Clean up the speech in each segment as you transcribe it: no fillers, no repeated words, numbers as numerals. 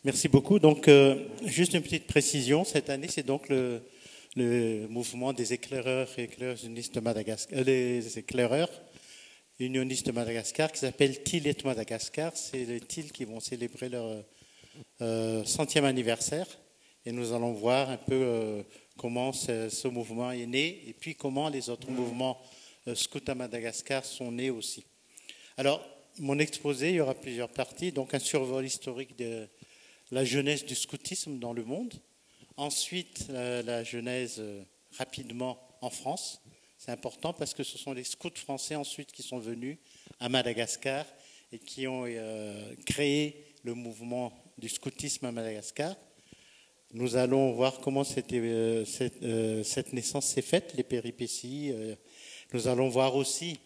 Merci beaucoup. Donc, juste une petite précision. Cette année, c'est donc le mouvement des éclaireurs et éclaireuses unionistes de Madagascar, les éclaireurs unionistes de Madagascar, qui s'appelle TIL et Madagascar. C'est les TIL qui vont célébrer leur 100e anniversaire. Et nous allons voir un peu comment ce mouvement est né et puis comment les autres mouvements scouts à Madagascar sont nés aussi. Alors, mon exposé, il y aura plusieurs parties. Donc, un survol historique de la genèse du scoutisme dans le monde. Ensuite, la genèse rapidement en France. C'est important parce que ce sont les scouts français ensuite qui sont venus à Madagascar et qui ont créé le mouvement du scoutisme à Madagascar. Nous allons voir comment cette naissance s'est faite, les péripéties. Nous allons voir aussi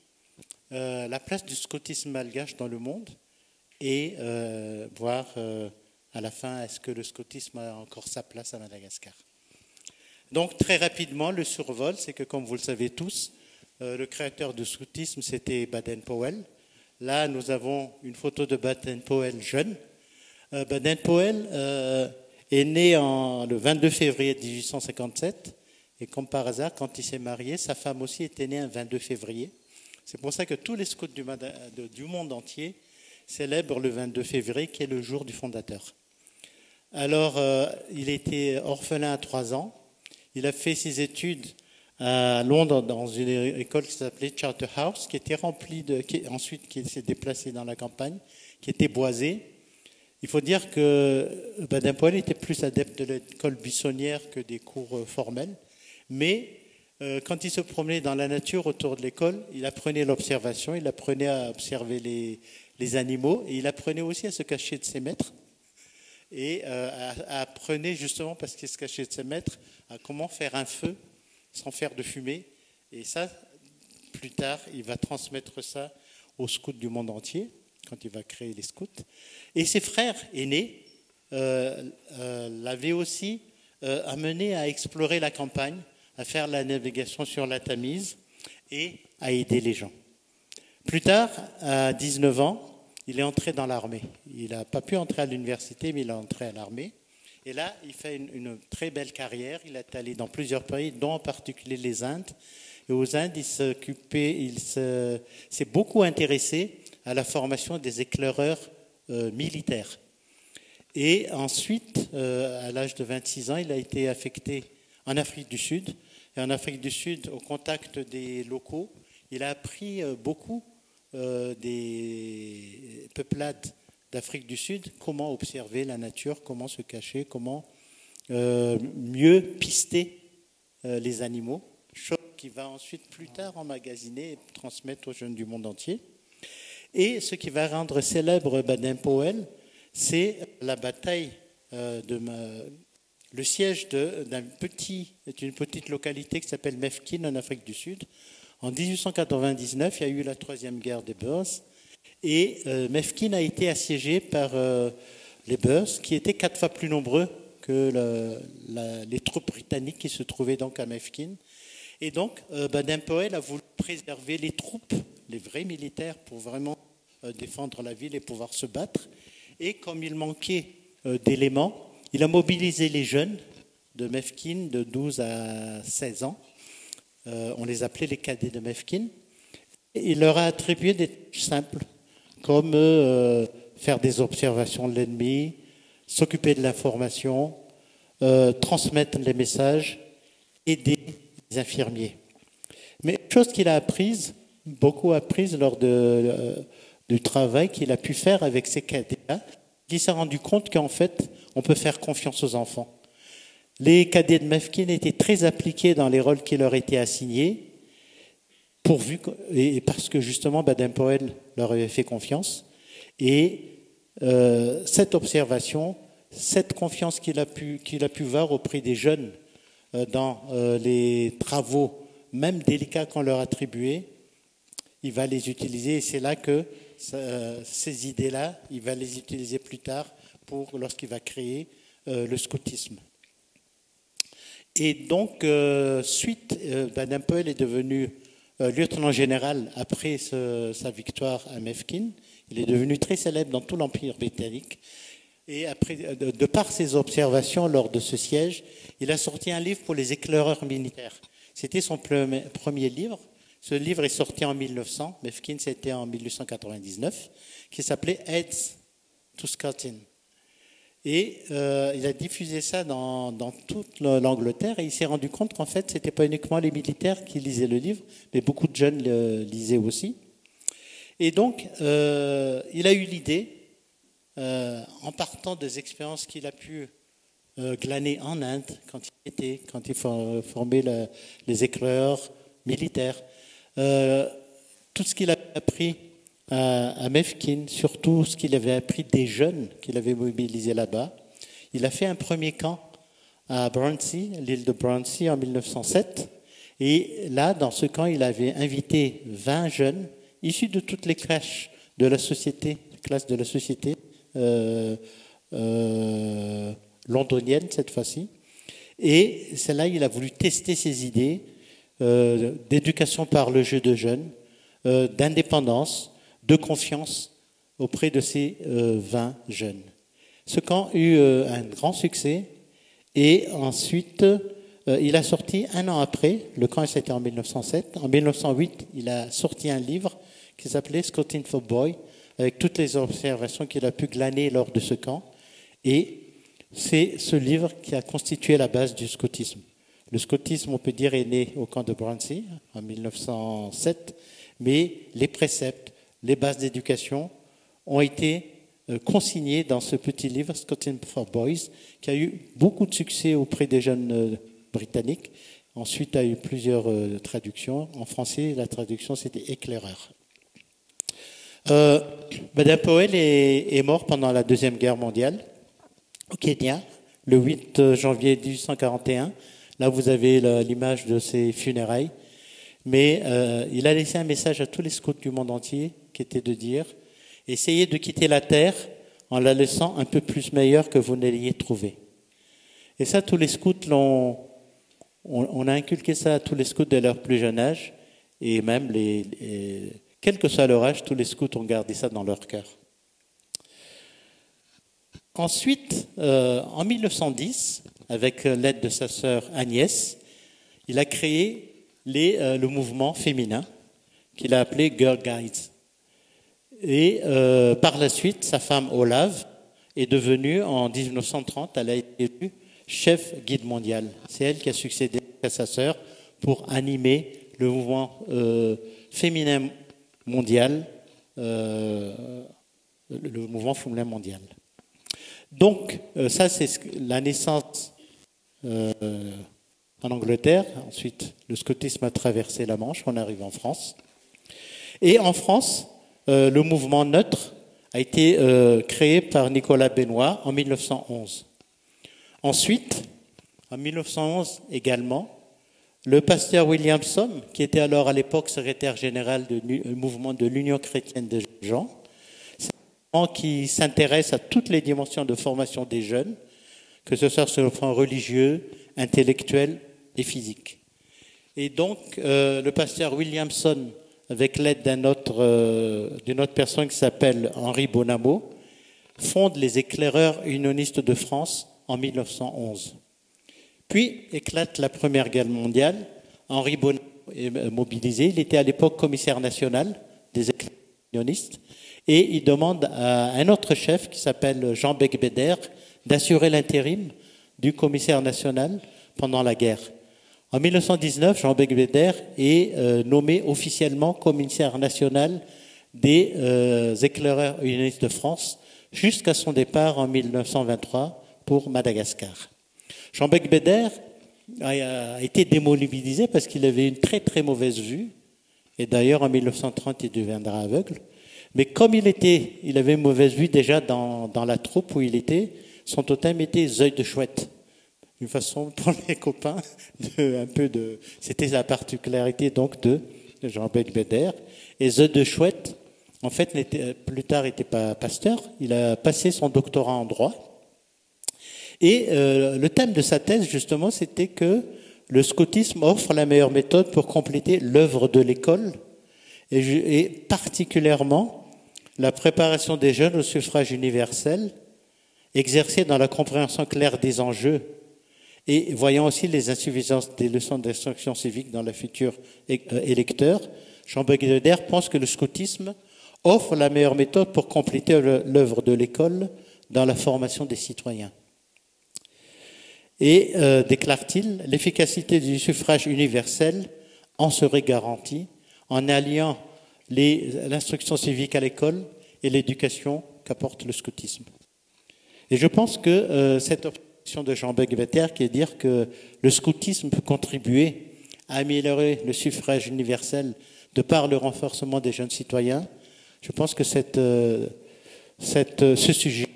la place du scoutisme malgache dans le monde et voir à la fin, est-ce que le scoutisme a encore sa place à Madagascar. Donc très rapidement, le survol, c'est que comme vous le savez tous, le créateur du scoutisme, c'était Baden-Powell. Là, nous avons une photo de Baden-Powell jeune. Baden-Powell est né le 22 février 1857 et comme par hasard, quand il s'est marié, sa femme aussi était née un 22 février. C'est pour ça que tous les scouts du monde entier célèbrent le 22 février, qui est le jour du fondateur. Alors, il était orphelin à 3 ans. Il a fait ses études à Londres dans une école qui s'appelait Charterhouse, qui était remplie ensuite qui s'est déplacé dans la campagne, qui était boisée. Il faut dire que Baden-Powell était plus adepte de l'école buissonnière que des cours formels, mais quand il se promenait dans la nature autour de l'école, il apprenait l'observation, il apprenait à observer les animaux et il apprenait aussi à se cacher de ses maîtres et apprenait justement, parce qu'il se cachait de ses maîtres, à comment faire un feu sans faire de fumée. Et ça, plus tard, il va transmettre ça aux scouts du monde entier, quand il va créer les scouts. Et ses frères aînés l'avaient aussi amené à explorer la campagne, à faire la navigation sur la Tamise et à aider les gens. Plus tard, à 19 ans, il est entré dans l'armée. Il n'a pas pu entrer à l'université, mais il est entré à l'armée. Et là, il fait une très belle carrière. Il est allé dans plusieurs pays, dont en particulier les Indes. Et aux Indes, il s'est beaucoup intéressé à la formation des éclaireurs militaires. Et ensuite, à l'âge de 26 ans, il a été affecté en Afrique du Sud. Et en Afrique du Sud, au contact des locaux, il a appris beaucoup des peuplades d'Afrique du Sud, comment observer la nature, comment se cacher, comment mieux pister les animaux, chose qu'il va ensuite plus tard emmagasiner et transmettre aux jeunes du monde entier. Et ce qui va rendre célèbre Baden-Powell, c'est la bataille le siège d'une petite localité qui s'appelle Mefkin en Afrique du Sud. En 1899, il y a eu la troisième guerre des Boers et Mefkin a été assiégé par les Boers qui étaient 4 fois plus nombreux que les troupes britanniques qui se trouvaient donc à Mefkin. Et donc Baden-Powell a voulu préserver les troupes, les vrais militaires, pour vraiment défendre la ville et pouvoir se battre. Et comme il manquait d'éléments, il a mobilisé les jeunes de Mefkin de 12 à 16 ans. On les appelait les cadets de Mefkin. Et il leur a attribué des tâches simples, comme faire des observations de l'ennemi, s'occuper de l'information, transmettre les messages, aider les infirmiers. Mais une chose qu'il a apprise, beaucoup apprise lors du travail qu'il a pu faire avec ces cadets-là, il s'est rendu compte qu'en fait, on peut faire confiance aux enfants. Les cadets de Mefkin étaient très appliqués dans les rôles qui leur étaient assignés, et parce que justement Baden-Powell leur avait fait confiance. Et cette observation, cette confiance qu'il a pu voir auprès des jeunes dans les travaux, même délicats qu'on leur attribuait, il va les utiliser. Et c'est là que ces idées-là, il va les utiliser plus tard lorsqu'il va créer le scoutisme. Et donc, Baden-Powell est devenu lieutenant général après sa victoire à Mefkin. Il est devenu très célèbre dans tout l'Empire britannique. Et après, de par ses observations lors de ce siège, il a sorti un livre pour les éclaireurs militaires. C'était son premier livre. Ce livre est sorti en 1900, Mefkin c'était en 1899, qui s'appelait Aids to Scouting. Et il a diffusé ça dans toute l'Angleterre et il s'est rendu compte qu'en fait, ce n'était pas uniquement les militaires qui lisaient le livre, mais beaucoup de jeunes le lisaient aussi. Et donc, il a eu l'idée, en partant des expériences qu'il a pu glaner en Inde, quand il formait les éclaireurs militaires, tout ce qu'il a appris à Mefkin, surtout ce qu'il avait appris des jeunes qu'il avait mobilisés là-bas. Il a fait un premier camp à Bruntsea, l'île de Bruntsea, en 1907. Et là, dans ce camp, il avait invité 20 jeunes issus de toutes les classes de la société, londonienne cette fois-ci. Et c'est là qu'il a voulu tester ses idées d'éducation par le jeu de jeunes, d'indépendance, de confiance auprès de ces 20 jeunes. Ce camp eut un grand succès et ensuite il a sorti un an après, le camp c'était en 1907, en 1908 il a sorti un livre qui s'appelait Scouting for Boys avec toutes les observations qu'il a pu glaner lors de ce camp et c'est ce livre qui a constitué la base du scoutisme. Le scoutisme, on peut dire, est né au camp de Bruntsea en 1907, mais les préceptes, les bases d'éducation ont été consignés dans ce petit livre, Scouting for Boys, qui a eu beaucoup de succès auprès des jeunes britanniques. Ensuite, il y a eu plusieurs traductions. En français, la traduction, c'était éclaireur. Baden-Powell est mort pendant la Deuxième Guerre mondiale au Kenya, le 8 janvier 1841. Là, vous avez l'image de ses funérailles. Mais il a laissé un message à tous les scouts du monde entier, qui était de dire « Essayez de quitter la terre en la laissant un peu plus meilleure que vous ne l'ayez trouvée. » Et ça, tous les scouts on a inculqué ça à tous les scouts de leur plus jeune âge, et même, quel que soit leur âge, tous les scouts ont gardé ça dans leur cœur. Ensuite, en 1910, avec l'aide de sa sœur Agnès, il a créé le mouvement féminin qu'il a appelé Girl Guides. Et par la suite, sa femme Olave est devenue, en 1930, elle a été élue chef guide mondial. C'est elle qui a succédé à sa sœur pour animer le mouvement féminin mondial, le mouvement féminin mondial. Donc, ça, c'est la naissance en Angleterre. Ensuite, le scoutisme a traversé la Manche, on arrive en France. Et en France, le mouvement neutre a été créé par Nicolas Benoît en 1911. Ensuite, en 1911 également, le pasteur Williamson, qui était alors à l'époque secrétaire général du mouvement de l'Union chrétienne des gens, qui s'intéresse à toutes les dimensions de formation des jeunes, que ce soit sur le plan religieux, intellectuel et physique. Et donc, le pasteur Williamson, avec l'aide d'une autre personne qui s'appelle Henri Bonamo, fonde les éclaireurs unionistes de France en 1911. Puis éclate la Première Guerre mondiale. Henri Bonamo est mobilisé. Il était à l'époque commissaire national des éclaireurs unionistes. Et il demande à un autre chef qui s'appelle Jean Becbéder d'assurer l'intérim du commissaire national pendant la guerre. En 1919, Jean Becbéder est nommé officiellement commissaire national des éclaireurs unionistes de France jusqu'à son départ en 1923 pour Madagascar. Jean Becbéder a été démobilisé parce qu'il avait une très très mauvaise vue et d'ailleurs en 1930 il deviendra aveugle. Mais comme il avait une mauvaise vue déjà dans la troupe où il était, son totem était œil de chouette. Une façon pour les copains c'était la particularité donc de Jean Becbéder. Et œil de chouette, en fait, plus tard n'était pas pasteur. Il a passé son doctorat en droit. Et le thème de sa thèse, justement, c'était que le scoutisme offre la meilleure méthode pour compléter l'œuvre de l'école et particulièrement la préparation des jeunes au suffrage universel exercé dans la compréhension claire des enjeux et voyant aussi les insuffisances des leçons d'instruction civique dans le futur électeur, Jean Bégueder pense que le scoutisme offre la meilleure méthode pour compléter l'œuvre de l'école dans la formation des citoyens. Et déclare-t-il, l'efficacité du suffrage universel en serait garantie en alliant l'instruction civique à l'école et l'éducation qu'apporte le scoutisme. Et je pense que cette observation de Jean Bégueder, qui est de dire que le scoutisme peut contribuer à améliorer le suffrage universel de par le renforcement des jeunes citoyens, je pense que ce sujet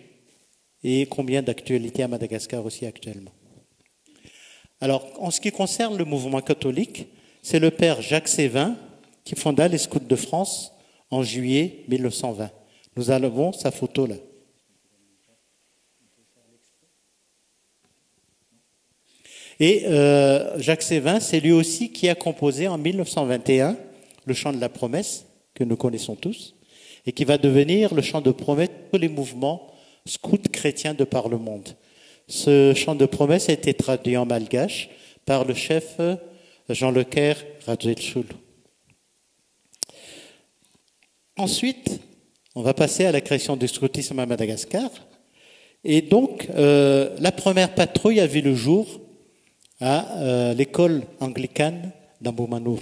est combien d'actualité à Madagascar aussi actuellement. Alors, en ce qui concerne le mouvement catholique, c'est le père Jacques Sévin qui fonda les Scouts de France en juillet 1920. Nous avons sa photo là. Et Jacques Sévin, c'est lui aussi qui a composé en 1921 le chant de la promesse, que nous connaissons tous, et qui va devenir le chant de promesse de tous les mouvements scouts chrétiens de par le monde. Ce chant de promesse a été traduit en malgache par le chef Jean Lecaire Radzelchoul. Ensuite, on va passer à la création du scoutisme à Madagascar. Et donc, la première patrouille a vu le jour à l'école anglicane d'Amboumanur.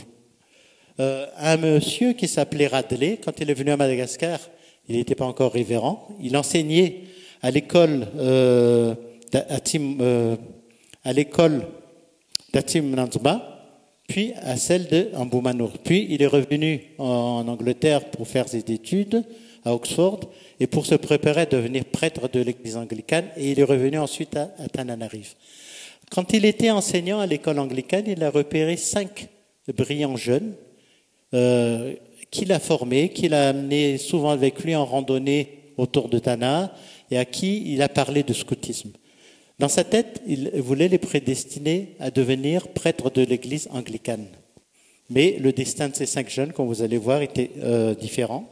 Un monsieur qui s'appelait Radley, quand il est venu à Madagascar, il n'était pas encore révérend, il enseignait à l'école d'Atim Nanzba, puis à celle d'Amboumanur. Puis il est revenu en Angleterre pour faire ses études à Oxford et pour se préparer à devenir prêtre de l'église anglicane, et il est revenu ensuite à Tananarive. Quand il était enseignant à l'école anglicane, il a repéré 5 brillants jeunes qu'il a formés, qu'il a amenés souvent avec lui en randonnée autour de Tana et à qui il a parlé de scoutisme. Dans sa tête, il voulait les prédestiner à devenir prêtres de l'église anglicane. Mais le destin de ces 5 jeunes, comme vous allez voir, était différent.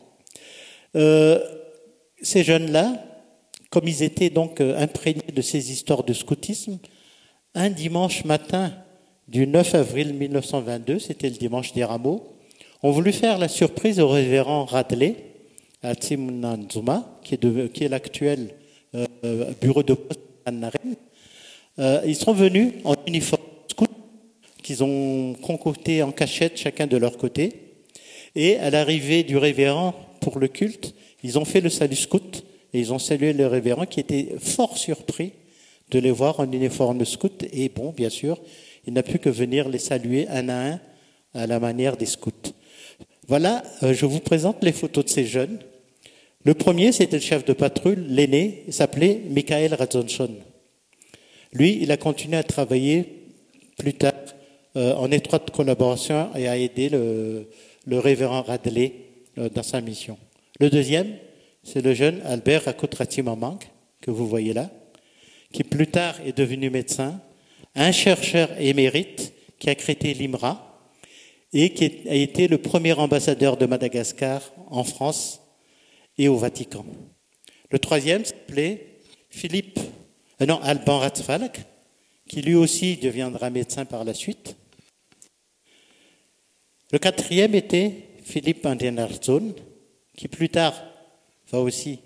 Ces jeunes-là, comme ils étaient donc imprégnés de ces histoires de scoutisme, un dimanche matin du 9 avril 1922, c'était le dimanche des rameaux, ont voulu faire la surprise au révérend Radley à Tsimunanzuma, qui est l'actuel bureau de poste à Narim. Ils sont venus en uniforme scout, qu'ils ont concocté en cachette chacun de leur côté. Et à l'arrivée du révérend pour le culte, ils ont fait le salut scout et ils ont salué le révérend qui était fort surpris de les voir en uniforme scout. Et bon, bien sûr, il n'a pu que venir les saluer un à un à la manière des scouts. Voilà, je vous présente les photos de ces jeunes. Le premier, c'était le chef de patrouille, l'aîné, il s'appelait Michael Radzonsson. Lui, il a continué à travailler plus tard en étroite collaboration et a aidé le révérend Radley dans sa mission. Le deuxième, c'est le jeune Albert Rakotratimamang, que vous voyez là, qui plus tard est devenu médecin, un chercheur émérite qui a créé l'IMRA et qui a été le premier ambassadeur de Madagascar en France et au Vatican. Le troisième s'appelait Alban Ratsfalk, qui lui aussi deviendra médecin par la suite. Le quatrième était Philippe Andenarzon, qui plus tard va aussi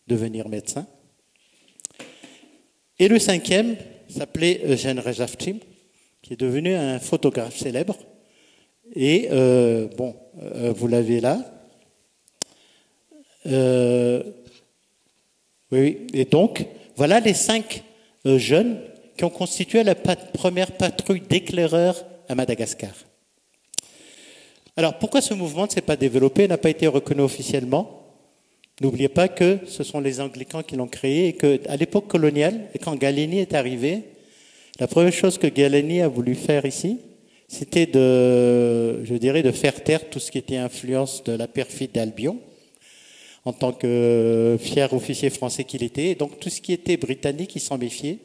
devenir médecin. Et le cinquième s'appelait Eugène Rejavtchim, qui est devenu un photographe célèbre. Et vous l'avez là. Oui. Et donc, voilà les 5 jeunes qui ont constitué la première patrouille d'éclaireurs à Madagascar. Alors, pourquoi ce mouvement ne s'est pas développé, n'a pas été reconnu officiellement? N'oubliez pas que ce sont les Anglicans qui l'ont créé et qu'à l'époque coloniale, et quand Galeni est arrivé, la première chose que Galeni a voulu faire ici, c'était de faire taire tout ce qui était influence de la perfide d'Albion, en tant que fier officier français qu'il était. Et donc tout ce qui était britannique, il s'en méfiait.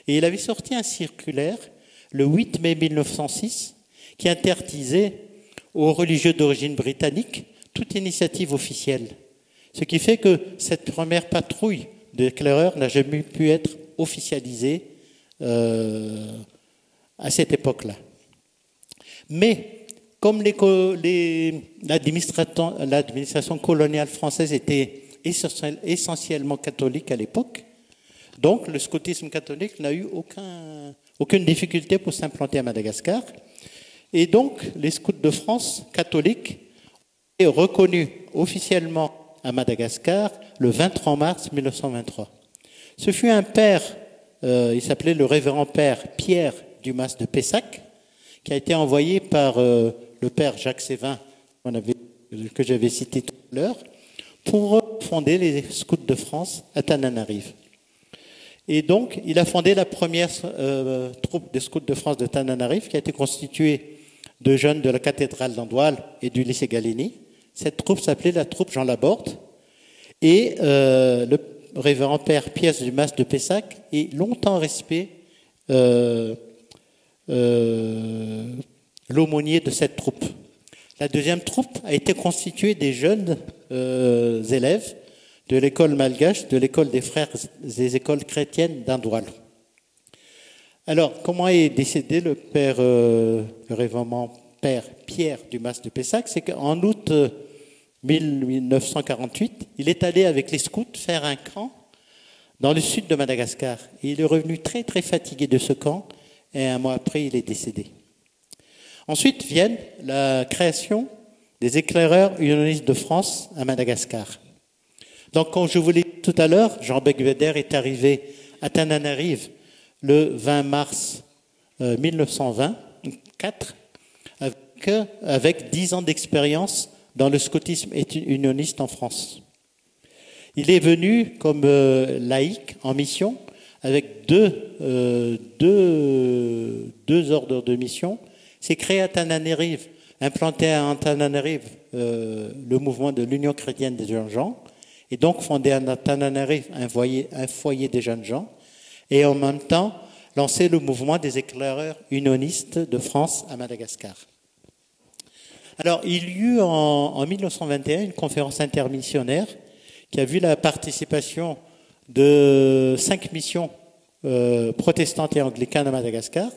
Et il avait sorti un circulaire le 8 mai 1906 qui interdisait aux religieux d'origine britannique toute initiative officielle. Ce qui fait que cette première patrouille d'éclaireurs n'a jamais pu être officialisé à cette époque-là. Mais comme l'administration coloniale française était essentiellement catholique à l'époque, donc le scoutisme catholique n'a eu aucune difficulté pour s'implanter à Madagascar. Et donc les scouts de France catholiques ont été reconnus officiellement à Madagascar le 23 mars 1923. Ce fut un père, il s'appelait le révérend père Pierre Dumas de Pessac, qui a été envoyé par le père Jacques Sévin, que j'avais cité tout à l'heure, pour fonder les scouts de France à Tananarive. Et donc, il a fondé la première troupe des scouts de France de Tananarive, qui a été constituée de jeunes de la cathédrale d'Andoual et du lycée Gallieni. Cette troupe s'appelait la troupe Jean Laborde. Et le révérend père Pierre Dumas de Pessac est longtemps resté l'aumônier de cette troupe. La deuxième troupe a été constituée des jeunes élèves de l'école malgache, de l'école des frères des écoles chrétiennes d'Andoual. Alors, comment est décédé le révérend père Pierre Dumas de Pessac? C'est qu'en août 1948, il est allé avec les scouts faire un camp dans le sud de Madagascar. Et il est revenu très très fatigué de ce camp et un mois après, il est décédé. Ensuite vient la création des éclaireurs unionistes de France à Madagascar. Donc, comme je vous l'ai dit tout à l'heure, Jean Becbédère est arrivé à Tananarive le 20 mars 1924 avec 10 ans d'expérience dans le scoutisme unioniste en France. Il est venu comme laïc en mission avec deux ordres de mission. C'est créé à Tananarive, implanté à Tananarive le mouvement de l'Union chrétienne des jeunes gens, et donc fondé à Tananarive un foyer des jeunes gens, et en même temps lancé le mouvement des éclaireurs unionistes de France à Madagascar. Alors, il y eut en 1921 une conférence intermissionnaire qui a vu la participation de 5 missions protestantes et anglicanes à Madagascar.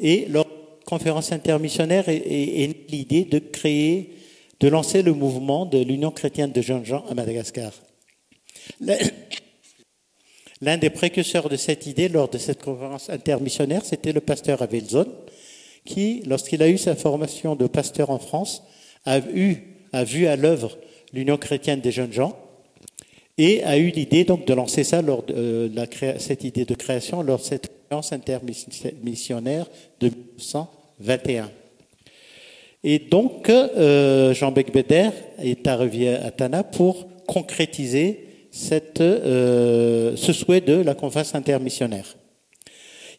Et leur conférence intermissionnaire est l'idée de lancer le mouvement de l'Union chrétienne de jeunes gens à Madagascar. L'un des précurseurs de cette idée lors de cette conférence intermissionnaire, c'était le pasteur Avelzon, qui, lorsqu'il a eu sa formation de pasteur en France, a vu à l'œuvre l'Union chrétienne des jeunes gens et a eu l'idée donc de lancer ça cette idée de création lors de cette conférence intermissionnaire de 1921. Et donc, Jean Becbédère est arrivé à Tana pour concrétiser ce souhait de la conférence intermissionnaire.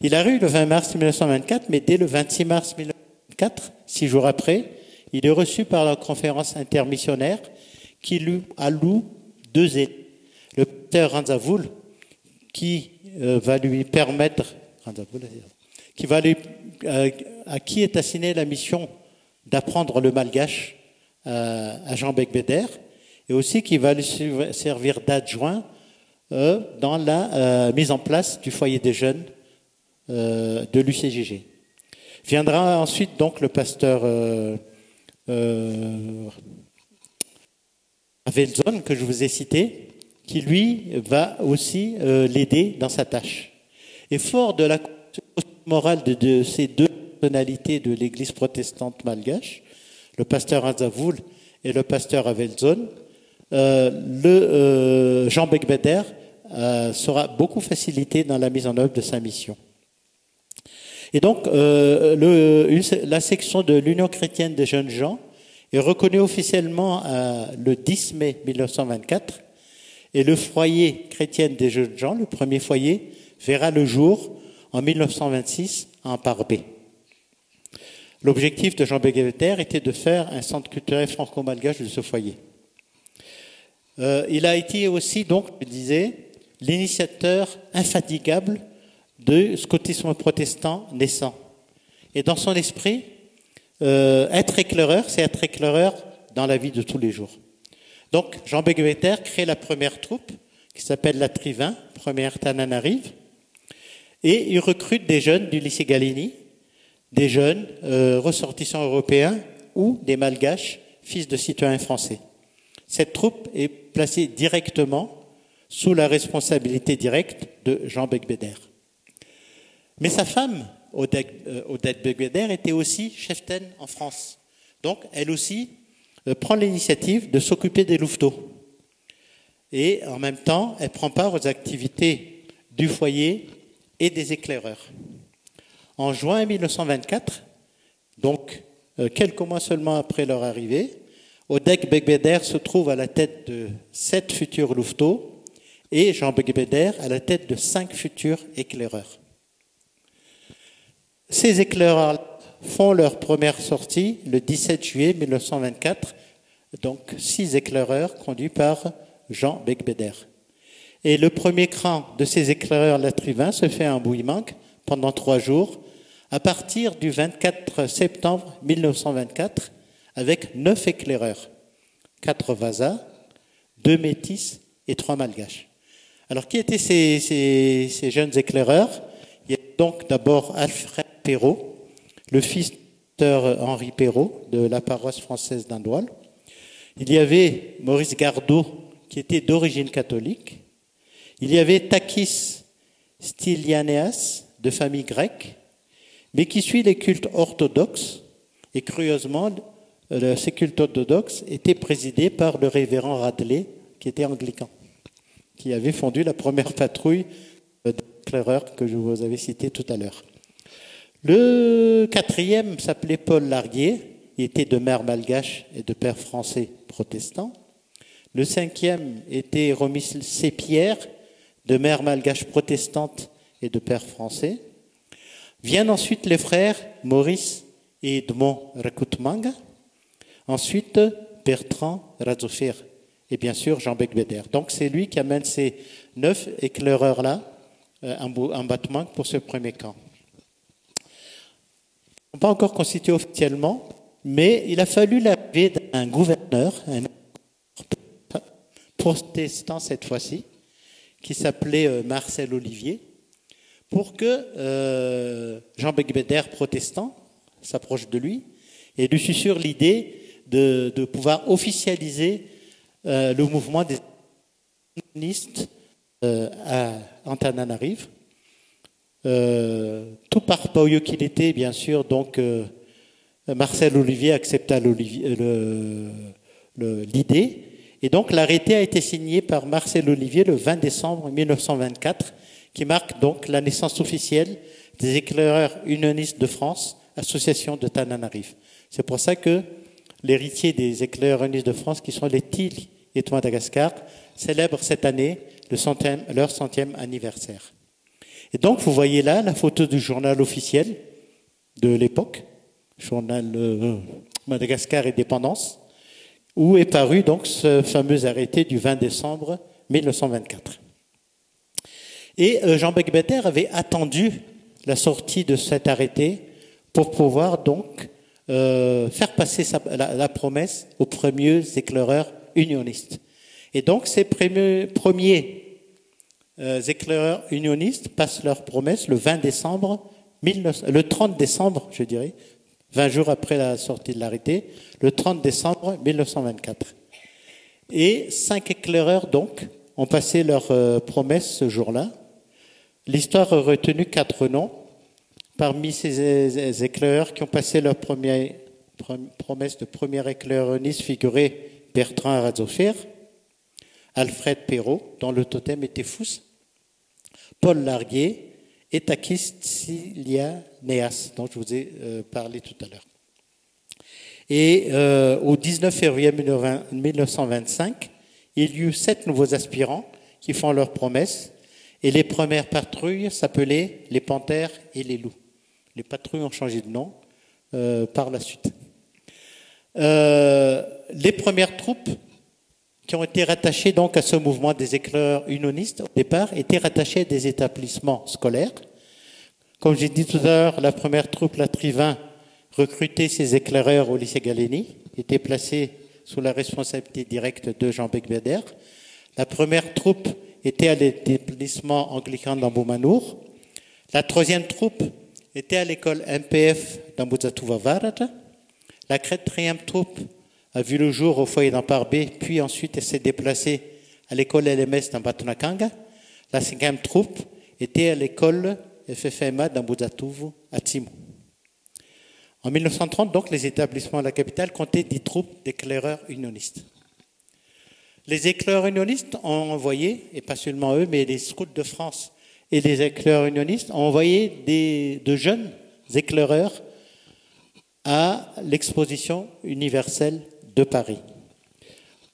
Il arrive le 20 mars 1924, mais dès le 26 mars 1924, 6 jours après, il est reçu par la conférence intermissionnaire qui lui alloue 2 élèves. Le pasteur Ranzavoul, qui va lui permettre, à qui est assignée la mission d'apprendre le malgache à Jean Becbédère, et aussi qui va lui servir d'adjoint dans la mise en place du foyer des jeunes de l'UCJG. Viendra ensuite donc le pasteur Avelzon, que je vous ai cité, qui lui va aussi l'aider dans sa tâche. Et fort de la morale de ces 2 personnalités de l'Église protestante malgache, le pasteur Ranzavoul et le pasteur Avelzon, Jean Becbédère sera beaucoup facilité dans la mise en œuvre de sa mission. Et donc, la section de l'Union chrétienne des jeunes gens est reconnue officiellement le 10 mai 1924, et le foyer chrétien des jeunes gens, le premier foyer, verra le jour en 1926 à Amparbé. L'objectif de Jean Becbédère était de faire un centre culturel franco-malgache de ce foyer. Il a été aussi, donc, je disais, l'initiateur infatigable du scoutisme protestant naissant. Et dans son esprit, être éclaireur, c'est être éclaireur dans la vie de tous les jours. Donc, Jean Becbédère crée la première troupe, qui s'appelle la Trivin, première Tananarive. Et ils recrutent des jeunes du lycée Gallieni, des jeunes ressortissants européens ou des malgaches, fils de citoyens français. Cette troupe est placée directement sous la responsabilité directe de Jean Becbéder. Mais sa femme, Odette Becbéder, était aussi cheftaine en France. Donc, elle aussi prend l'initiative de s'occuper des louveteaux. Et en même temps, elle prend part aux activités du foyer et des éclaireurs. En juin 1924, donc quelques mois seulement après leur arrivée, Odette Becbéder se trouve à la tête de 7 futurs louveteaux et Jean Becbéder à la tête de 5 futurs éclaireurs. Ces éclaireurs font leur première sortie le 17 juillet 1924, donc 6 éclaireurs conduits par Jean Becbéder. Et le premier cran de ces éclaireurs latrivins se fait à Bouillimanque pendant 3 jours, à partir du 24 septembre 1924, avec 9 éclaireurs, 4 Vasas, 2 métis et 3 malgaches. Alors, qui étaient ces jeunes éclaireurs? Il y a donc d'abord Alfred Perrault, le fils de Henri Perrault, de la paroisse française d'Indoual. Il y avait Maurice Gardot, qui était d'origine catholique. Il y avait Takis Stylianeas, de famille grecque, mais qui suit les cultes orthodoxes. Et curieusement, ces cultes orthodoxes étaient présidés par le révérend Radley, qui était anglican, qui avait fondé la première patrouille d'éclaireurs que je vous avais citée tout à l'heure. Le quatrième s'appelait Paul Larguier, il était de mère malgache et de père français protestant. Le cinquième était Romis Sépierre, de mère malgache protestante et de père français. Viennent ensuite les frères Maurice et Edmond Rakutmanga. Ensuite, Bertrand Razofir et bien sûr Jean Becbéder. Donc c'est lui qui amène ces 9 éclaireurs-là en battement pour ce premier camp. Ils ne sont pas encore constitués officiellement, mais il a fallu l'arrivée d'un gouverneur, un protestant cette fois-ci, qui s'appelait Marcel Olivier, pour que Jean Becbéder, protestant, s'approche de lui et lui susurre l'idée de pouvoir officialiser le mouvement des communistes en Tananarive. Tout parpouilleux qu'il était, bien sûr, donc Marcel Olivier accepta l'idée. Et donc l'arrêté a été signé par Marcel Olivier le 20 décembre 1924, qui marque donc la naissance officielle des éclaireurs unionistes de France, association de Tananarive. C'est pour ça que l'héritier des éclaireurs unionistes de France, qui sont les Tils et de Madagascar, célèbrent cette année leur 100e anniversaire. Et donc vous voyez là la photo du journal officiel de l'époque, journal Madagascar Indépendance, où est paru donc ce fameux arrêté du 20 décembre 1924. Et Jean Becbéder avait attendu la sortie de cet arrêté pour pouvoir donc faire passer la promesse aux premiers éclaireurs unionistes. Et donc ces premiers éclaireurs unionistes passent leur promesse le 30 décembre, je dirais, 20 jours après la sortie de l'arrêté, le 30 décembre 1924. Et 5 éclaireurs, donc, ont passé leur promesse ce jour-là. L'histoire a retenu 4 noms. Parmi ces éclaireurs qui ont passé leur promesse de premier éclaireur unioniste figurait Bertrand Razofir, Alfred Perrault, dont le totem était Fous, Paul Larguier et Takis Stylianeas, dont je vous ai parlé tout à l'heure. Et au 19 février 1925, il y eut 7 nouveaux aspirants qui font leur promesse, et les premières patrouilles s'appelaient les Panthères et les Loups. Les patrouilles ont changé de nom par la suite. Les premières troupes qui ont été rattachées donc à ce mouvement des éclaireurs unionistes, au départ, étaient rattachées à des établissements scolaires. Comme j'ai dit tout à l'heure, la première troupe, la Trivin, recrutait ses éclaireurs au lycée Gallieni, était placée sous la responsabilité directe de Jean Becbéder. La première troupe était à l'établissement anglican d'Ambomanour. La troisième troupe était à l'école MPF d'Ambuzatuva-Varata. La quatrième troupe a vu le jour au foyer d'Amparbé, puis ensuite elle s'est déplacée à l'école LMS d'Ambatonakanga. La cinquième troupe était à l'école FFMA d'Ambuzatuvu à Timu. En 1930, donc, les établissements de la capitale comptaient 10 troupes d'éclaireurs unionistes. Les éclaireurs unionistes ont envoyé, et pas seulement eux, mais les scouts de France et les éclaireurs unionistes ont envoyé de jeunes éclaireurs à l'exposition universelle de Paris.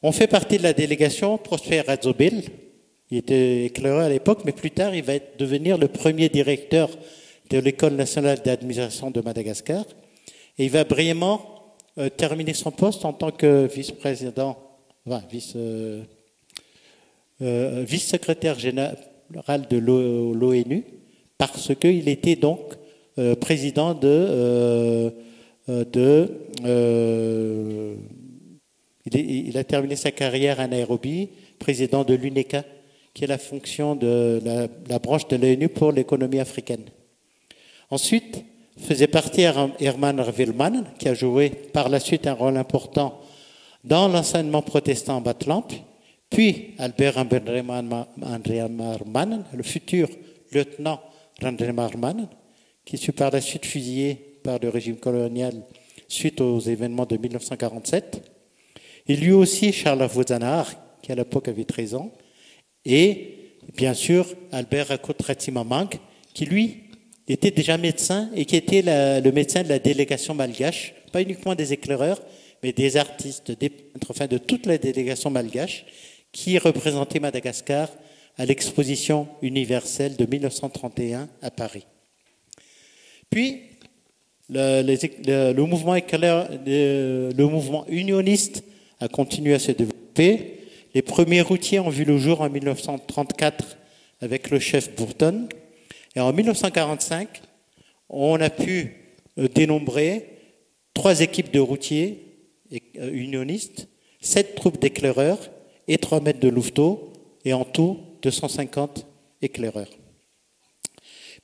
On fait partie de la délégation Prosper Razobel. Il était éclaireur à l'époque, mais plus tard, il va devenir le premier directeur de l'École nationale d'administration de Madagascar. Et il va brillamment terminer son poste en tant que vice-président, vice-secrétaire général de l'ONU, parce qu'il était donc président il a terminé sa carrière à Nairobi, président de l'UNECA, qui est la fonction de la branche de l'ONU pour l'économie africaine. Ensuite, faisait partie Herman Willmann, qui a joué par la suite un rôle important dans l'enseignement protestant en Bas-Atlantique, puis Albert Randriamarman, le futur lieutenant Randriamarman, qui fut par la suite fusillé par le régime colonial suite aux événements de 1947. Il y eut aussi Charles Avouzanahar, qui à l'époque avait 13 ans, et bien sûr Albert Akotratimamang, qui lui était déjà médecin et qui était le médecin de la délégation malgache, pas uniquement des éclaireurs, mais des artistes, enfin de toute la délégation malgache, qui représentait Madagascar à l'exposition universelle de 1931 à Paris. Puis, le mouvement unioniste a continué à se développer. Les premiers routiers ont vu le jour en 1934 avec le chef Bourton. Et en 1945, on a pu dénombrer 3 équipes de routiers unionistes, 7 troupes d'éclaireurs et 3 mètres de louveteaux, et en tout 250 éclaireurs.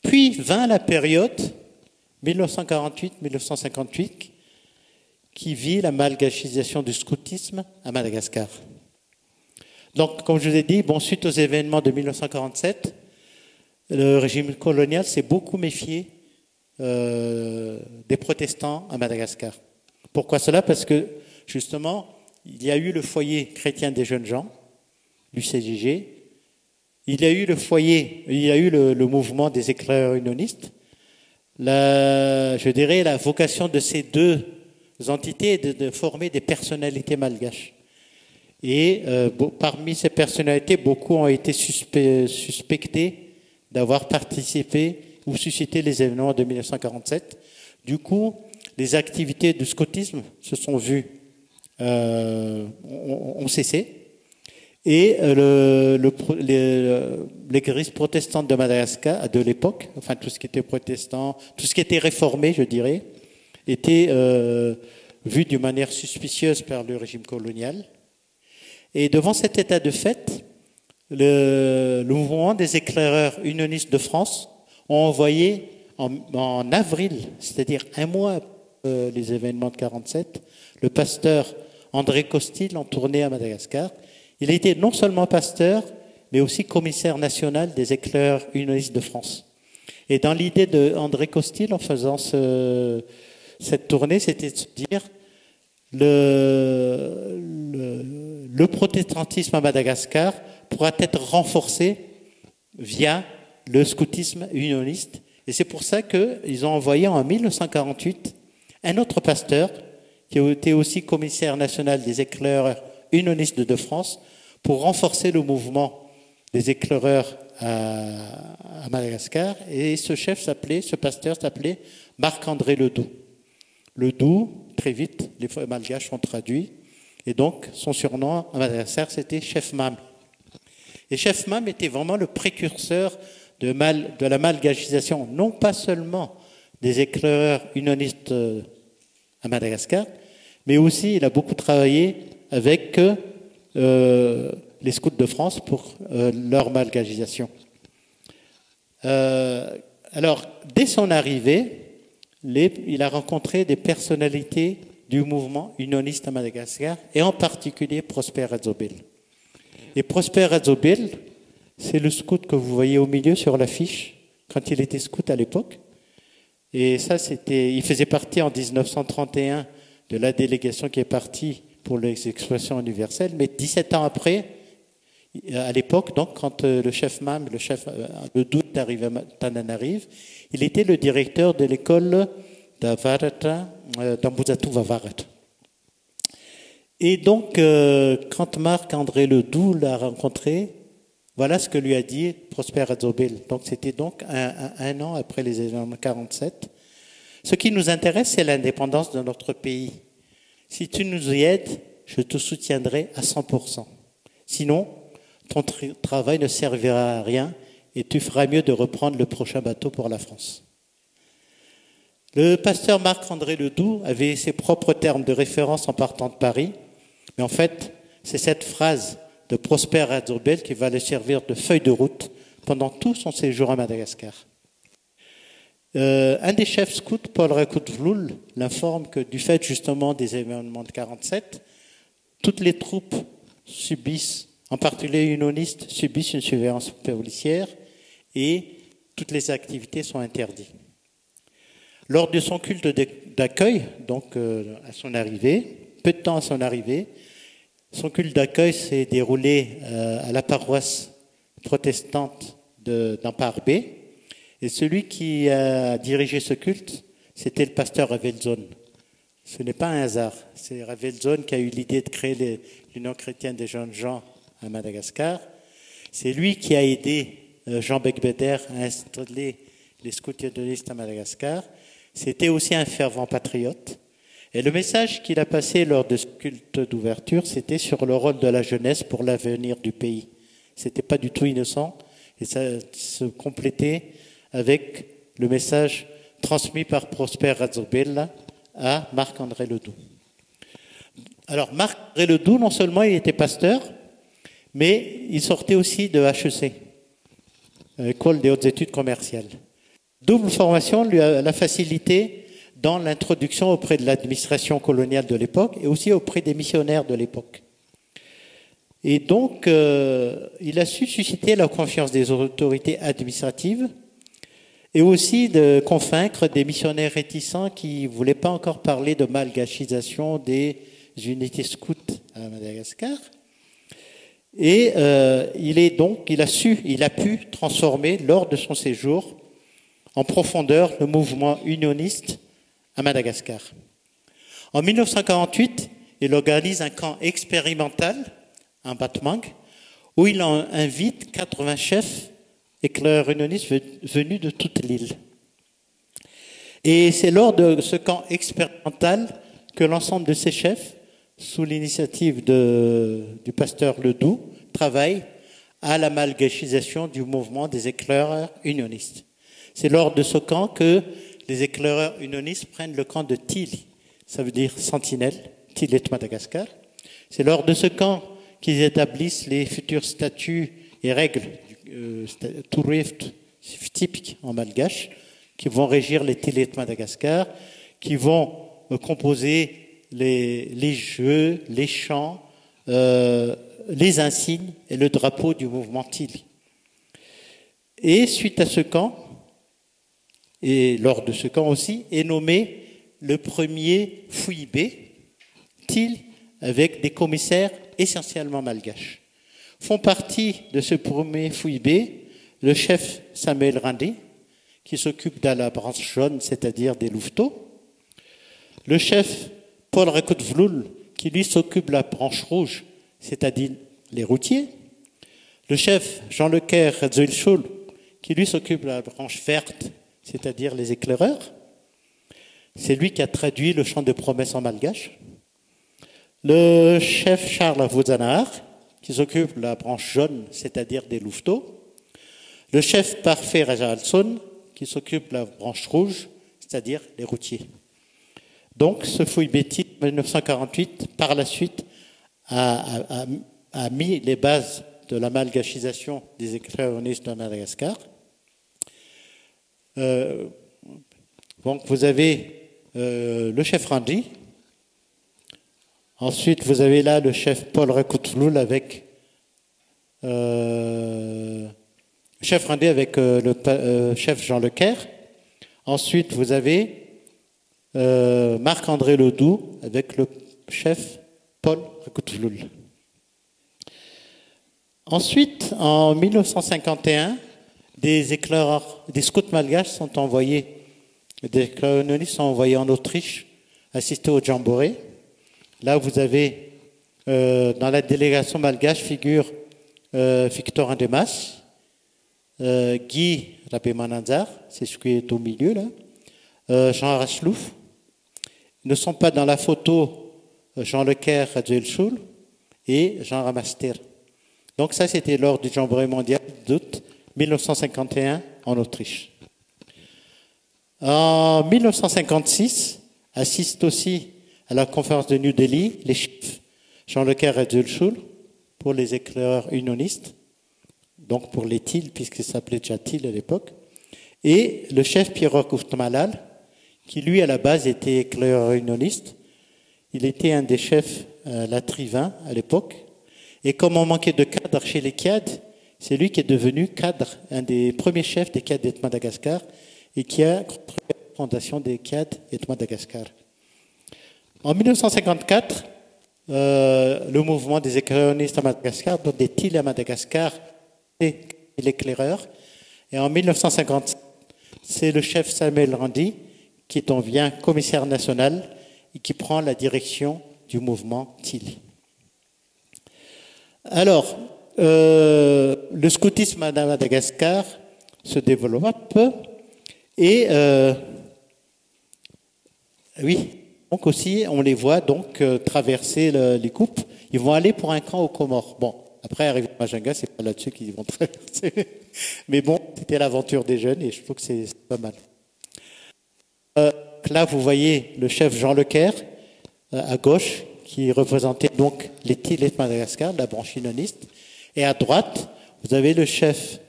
Puis vint la période 1948-1958 qui vit la malgachisation du scoutisme à Madagascar. Donc, comme je vous ai dit, suite aux événements de 1947, le régime colonial s'est beaucoup méfié des protestants à Madagascar. Pourquoi cela? Parce que, justement, il y a eu le foyer chrétien des jeunes gens, l'UCJG, il y a eu le mouvement des éclaireurs unionistes. Je dirais la vocation de ces deux entités est de former des personnalités malgaches. Et parmi ces personnalités, beaucoup ont été suspectés d'avoir participé ou suscité les événements de 1947. Du coup, les activités du scoutisme se sont vues, ont cessé. Et l'église protestante de Madagascar, de l'époque, enfin tout ce qui était protestant, tout ce qui était réformé, je dirais, était vu d'une manière suspicieuse par le régime colonial. Et devant cet état de fait, le mouvement des éclaireurs unionistes de France ont envoyé en avril, c'est-à-dire un mois après les événements de 1947, le pasteur André Costil en tournée à Madagascar. Il était non seulement pasteur, mais aussi commissaire national des éclaireurs unionistes de France. Et dans l'idée d'André Costil, en faisant cette tournée, c'était de se dire le protestantisme à Madagascar pourra être renforcé via le scoutisme unioniste. Et c'est pour ça qu'ils ont envoyé en 1948 un autre pasteur, qui était aussi commissaire national des éclaireurs unionistes de France, pour renforcer le mouvement des éclaireurs à Madagascar. Et ce pasteur s'appelait Marc-André Ledoux. Ledoux, très vite, les malgaches ont traduit. Et donc, son surnom à Madagascar, c'était Chef Mam. Et Chef Mam était vraiment le précurseur de la malgachisation, non pas seulement des éclaireurs unionistes à Madagascar, mais aussi il a beaucoup travaillé avec les scouts de France pour leur malgagisation. Alors, dès son arrivée, il a rencontré des personnalités du mouvement unioniste à Madagascar, et en particulier Prosper Radzobel. Et Prosper Radzobel, c'est le scout que vous voyez au milieu sur l'affiche, quand il était scout à l'époque. Et ça, il faisait partie en 1931 de la délégation qui est partie pour les exploitations universelles, mais 17 ans après, à l'époque, donc, quand le chef MAM, le doute arrive à Tananarive, il était le directeur de l'école d'Ambuzatu Vavarat. Et donc, quand Marc-André Ledoux l'a rencontré, voilà ce que lui a dit Prosper Radzobel. Donc, c'était donc un an après les événements 1947. Ce qui nous intéresse, c'est l'indépendance de notre pays. Si tu nous y aides, je te soutiendrai à 100%. Sinon, ton travail ne servira à rien et tu feras mieux de reprendre le prochain bateau pour la France. Le pasteur Marc-André Ledoux avait ses propres termes de référence en partant de Paris, mais en fait, c'est cette phrase de Prosper Radzobel qui va le servir de feuille de route pendant tout son séjour à Madagascar. Un des chefs scouts, Paul Rakotvloul, l'informe que du fait justement des événements de 1947, toutes les troupes subissent, en particulier les unionistes, subissent une surveillance policière et toutes les activités sont interdites. Lors de son culte d'accueil, donc à son arrivée, peu de temps à son arrivée, son culte d'accueil s'est déroulé à la paroisse protestante d'Ampar B. Et celui qui a dirigé ce culte, c'était le pasteur Ravelzon. Ce n'est pas un hasard. C'est Ravelzon qui a eu l'idée de créer l'Union chrétienne des jeunes gens à Madagascar. C'est lui qui a aidé Jean Becbeder à installer les scouts unionistes à Madagascar. C'était aussi un fervent patriote. Et le message qu'il a passé lors de ce culte d'ouverture, c'était sur le rôle de la jeunesse pour l'avenir du pays. C'était pas du tout innocent et ça se complétait avec le message transmis par Prosper Radzobel à Marc-André Ledoux. Alors, Marc-André Ledoux, non seulement il était pasteur, mais il sortait aussi de HEC, École des hautes études commerciales. Double formation lui a facilité dans l'introduction auprès de l'administration coloniale de l'époque et aussi auprès des missionnaires de l'époque. Et donc, il a su susciter la confiance des autorités administratives et aussi de convaincre des missionnaires réticents qui ne voulaient pas encore parler de malgachisation des unités scouts à Madagascar. Et il a pu transformer lors de son séjour en profondeur le mouvement unioniste à Madagascar. En 1948, il organise un camp expérimental à Batmang où il invite 80 chefs éclaireurs unionistes venus de toute l'île. Et c'est lors de ce camp expérimental que l'ensemble de ces chefs, sous l'initiative du pasteur Ledoux, travaillent à la malgachisation du mouvement des éclaireurs unionistes. C'est lors de ce camp que les éclaireurs unionistes prennent le camp de Tili, ça veut dire sentinelle, Tili et Madagascar. C'est lors de ce camp qu'ils établissent les futurs statuts et règles Tourift typiques en malgache, qui vont régir les Tili et Madagascar, qui vont composer les jeux, les chants, les insignes et le drapeau du mouvement Tili. Et suite à ce camp, et lors de ce camp aussi, est nommé le premier Fouillibé, Tili, avec des commissaires essentiellement malgaches. Font partie de ce premier Fouillibé le chef Samuel Rindé, qui s'occupe de la branche jaune, c'est-à-dire des louveteaux, le chef Paul Rakotvloul, qui lui s'occupe de la branche rouge, c'est-à-dire les routiers, le chef Jean Lecaire Radzoilchoul, qui lui s'occupe de la branche verte, c'est-à-dire les éclaireurs. C'est lui qui a traduit le chant de promesse en malgache. Le chef Charles Avouzanahar, qui s'occupe de la branche jaune, c'est-à-dire des louveteaux. Le chef Parfait Rajalson, qui s'occupe de la branche rouge, c'est-à-dire les routiers. Donc, ce Fouillibé 1948, par la suite, a a mis les bases de la malgachisation des éclaireurs de Madagascar. Donc vous avez le chef Randi. Ensuite, vous avez là le chef Paul Rekoutlul avec chef Randi avec le chef Jean Lecaire. Ensuite, vous avez Marc-André Ledoux avec le chef Paul Rekoutlul. Ensuite, en 1951, des éclaireurs, des scouts malgaches sont envoyés, des éclaireurs unionistes sont envoyés en Autriche assister au Jamboree. Là, vous avez, dans la délégation malgache, figure Victor Andemas, Guy Rabé-Mananzar, c'est ce qui est au milieu là, Jean Rachlouf. Ils ne sont pas dans la photo Jean Lecaire, Radjuel-Schul et Jean Ramaster. Donc ça, c'était lors du Jamboree mondial d'août 1951 en Autriche. En 1956, assiste aussi à la conférence de New Delhi les chefs Jean Lecaire et Radjuel-Schul pour les éclaireurs unionistes, donc pour les TIL, puisqu'il s'appelait déjà TIL à l'époque, et le chef Pierre Kouftamalal, qui lui à la base était éclaireur unioniste. Il était un des chefs latrivins à l'époque. Et comme on manquait de cadres chez les CAD, c'est lui qui est devenu cadre, un des premiers chefs des CAD de Madagascar et qui a construit la fondation des CAD de Madagascar. En 1954, le mouvement des éclaireuristes à Madagascar, donc des TIL à Madagascar, et l'éclaireur. Et en 1950, c'est le chef Samuel Randi qui devient commissaire national et qui prend la direction du mouvement TIL. Alors, le scoutisme à Madagascar se développe et oui, donc aussi on les voit donc traverser les coupes. Ils vont aller pour un camp aux Comores. Bon, après arriver à Majinga, c'est pas là-dessus qu'ils vont traverser, mais bon, c'était l'aventure des jeunes et je trouve que c'est pas mal. Là, vous voyez le chef Jean Lecaire à gauche, qui représentait donc les TIL de Madagascar, la branche unioniste. Et à droite, vous avez le chef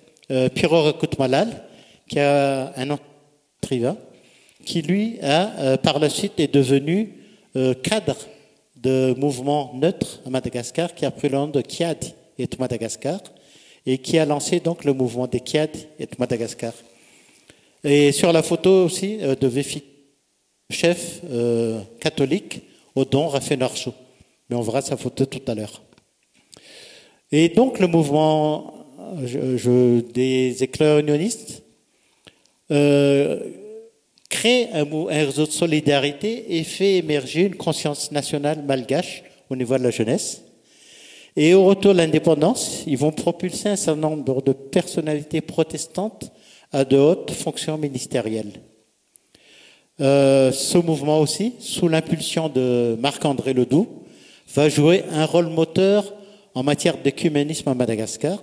Piro Rekoutalal, qui a un nom écrivain, qui lui a par la suite est devenu cadre de mouvement neutre à Madagascar, qui a pris le nom de Kiad et Madagascar, et qui a lancé donc le mouvement des Kiad et Madagascar. Et sur la photo aussi devait figurer le chef catholique Odon Rafenarchou. Mais on verra sa photo tout à l'heure. Et donc le mouvement des éclaireurs unionistes crée un réseau de solidarité et fait émerger une conscience nationale malgache au niveau de la jeunesse. Et au retour de l'indépendance, ils vont propulser un certain nombre de personnalités protestantes à de hautes fonctions ministérielles. Ce mouvement aussi, sous l'impulsion de Marc-André Ledoux, va jouer un rôle moteur en matière d'écuménisme à Madagascar,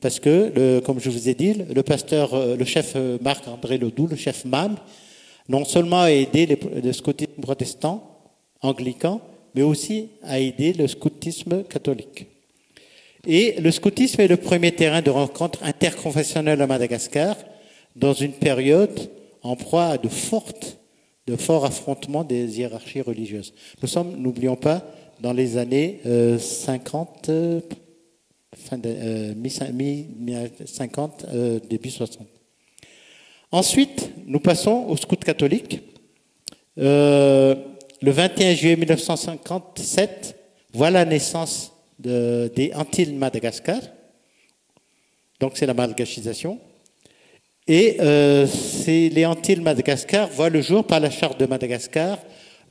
parce que, comme je vous ai dit, le chef Marc-André Ledoux, le chef MAM, non seulement a aidé le scoutisme protestant, anglican, mais aussi a aidé le scoutisme catholique. Et le scoutisme est le premier terrain de rencontre interconfessionnelle à Madagascar, dans une période en proie à de forts affrontements des hiérarchies religieuses. Nous sommes, n'oublions pas, dans les années 50, mi-50, début 60. Ensuite, nous passons au scout catholique. Le 21 juillet 1957, voilà la naissance des Antilles Madagascar. Donc c'est la malgachisation. Et les Antilles Madagascar voient le jour par la charte de Madagascar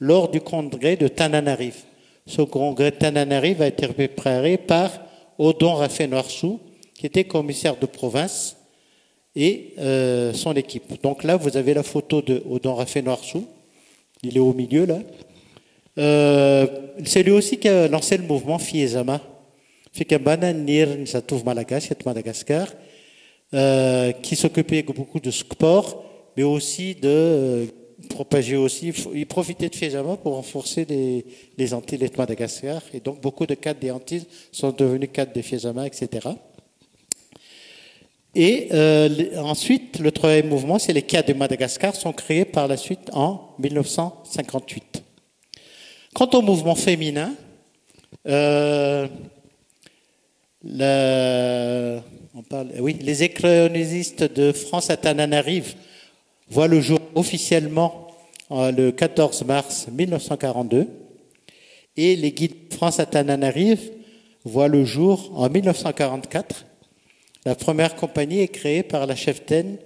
lors du congrès de Tananarive. Ce congrès de Tananarive a été préparé par Odon Rafenarchou, qui était commissaire de province, et son équipe. Donc là, vous avez la photo de Odon Rafenarchou. Il est au milieu, là. C'est lui aussi qui a lancé le mouvement Fiezama. Madagascar, qui s'occupait beaucoup de sport, mais aussi de propageait aussi, il profitait de Fiesama pour renforcer les Antilles et de Madagascar. Et donc, beaucoup de cadres des Antilles sont devenus cadres des Fiesama, etc. Et ensuite, le troisième mouvement, c'est les cadres de Madagascar, sont créés par la suite en 1958. Quant au mouvement féminin, les éclaireunistes de France à Tananarive voient le jour officiellement le 14 mars 1942 et les guides de France à Tananarive voient le jour en 1944. La première compagnie est créée par la cheftaine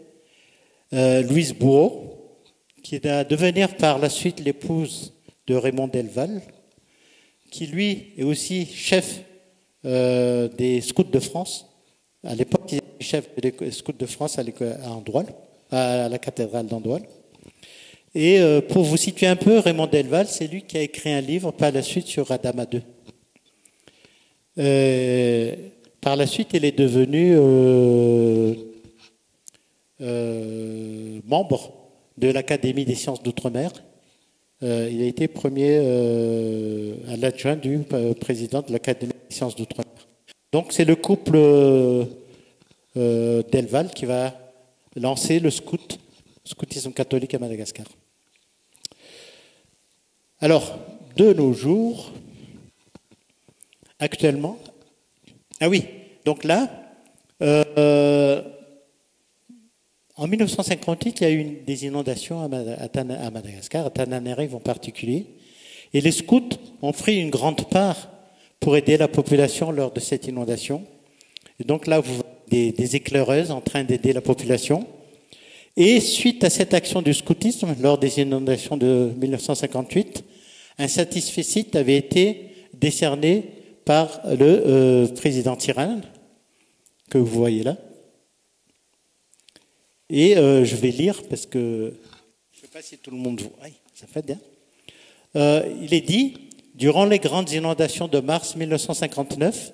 Louise Bourreau, qui va devenir par la suite l'épouse de Raymond Delval, qui lui est aussi chef des scouts de France. À l'époque, il était chef des scouts de France à Andoual, à la cathédrale d'Andoual. Et pour vous situer un peu, Raymond Delval, c'est lui qui a écrit un livre par la suite sur Adama II. Par la suite, il est devenu membre de l'Académie des sciences d'outre-mer. Il a été premier à l'adjoint du président de l'Académie des sciences d'outre-mer. Donc c'est le couple Delval qui va lancer le scoutisme catholique à Madagascar. Alors, de nos jours, actuellement, ah oui, donc là, en 1958, il y a eu des inondations à Madagascar, à Tananarive en particulier, et les scouts ont pris une grande part pour aider la population lors de cette inondation. Et donc là, vous voyez des éclaireuses en train d'aider la population. Et suite à cette action du scoutisme, lors des inondations de 1958, un satisfecit avait été décerné par le président Tirana, que vous voyez là. Et je vais lire parce que je ne sais pas si tout le monde voit. Oui, ça fait bien. Il est dit, durant les grandes inondations de mars 1959,